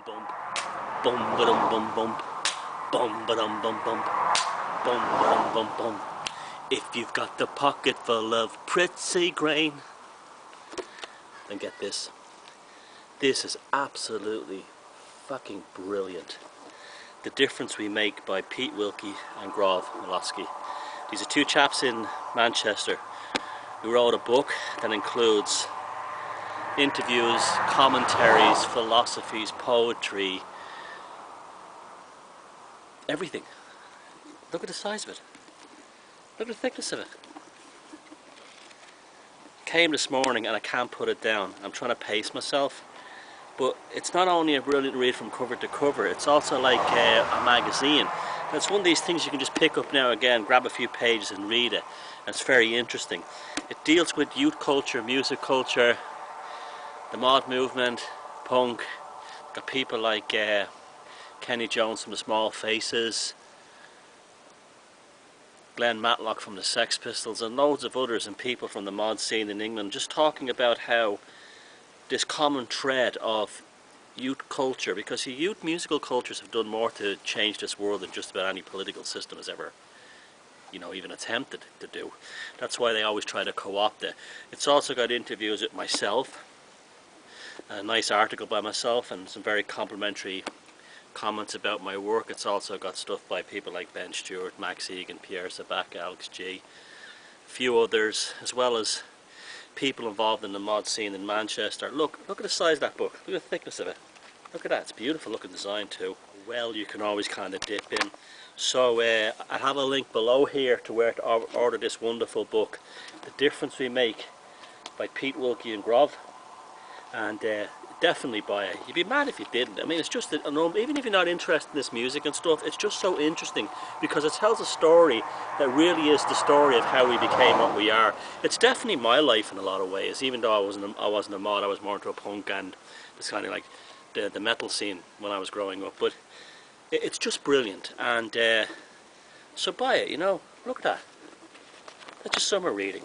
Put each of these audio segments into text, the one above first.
bum, bum ba dum bum bum, bum ba dum bum bum, bum ba dum bum bum. If you've got the pocket full of pretty grain, then get this. This is absolutely fucking brilliant. The Difference We Make by Pete Wilkie and Grov Milosky. These are two chaps in Manchester who wrote a book that includes interviews, commentaries, philosophies, poetry, everything. Look at the size of it. Look at the thickness of it. Came this morning and I can't put it down. I'm trying to pace myself. But it's not only a brilliant read from cover to cover, it's also like a magazine. And it's one of these things you can just pick up now and again, grab a few pages and read it. And it's very interesting. It deals with youth culture, music culture, the mod movement, punk. Got people like Kenny Jones from the Small Faces, Glenn Matlock from the Sex Pistols, and loads of others, and people from the mod scene in England, just talking about how this common thread of youth culture, because the youth musical cultures have done more to change this world than just about any political system has ever, even attempted to do. That's why they always try to co-opt it. It's also got interviews with myself, a nice article by myself, and some very complimentary comments about my work. It's also got stuff by people like Ben Stewart, Max Egan, Pierre Sabac, Alex G, a few others, as well as people involved in the mod scene in Manchester. Look at the size of that book. Look at the thickness of it. Look at that. It's beautiful looking design too. Well, you can always kind of dip in. So I have a link below here to where to order this wonderful book, The Difference We Make by Pete Wilkie and Grov. And definitely buy it. You'd be mad if you didn't. I mean, it's just, even if you're not interested in this music and stuff, it's just so interesting because it tells a story that really is the story of how we became what we are. It's definitely my life in a lot of ways, even though I wasn't a mod. I was more into a punk and it's kind of like the metal scene when I was growing up. But it's just brilliant, and so buy it. Look at that. That's just summer reading.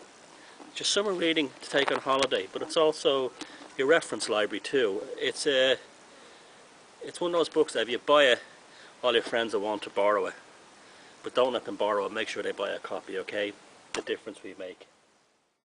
Just summer reading to take on holiday, but it's also your reference library too. It's one of those books that if you buy it, all your friends will want to borrow it, but don't let them borrow it. Make sure they buy a copy, okay? The Difference We Make.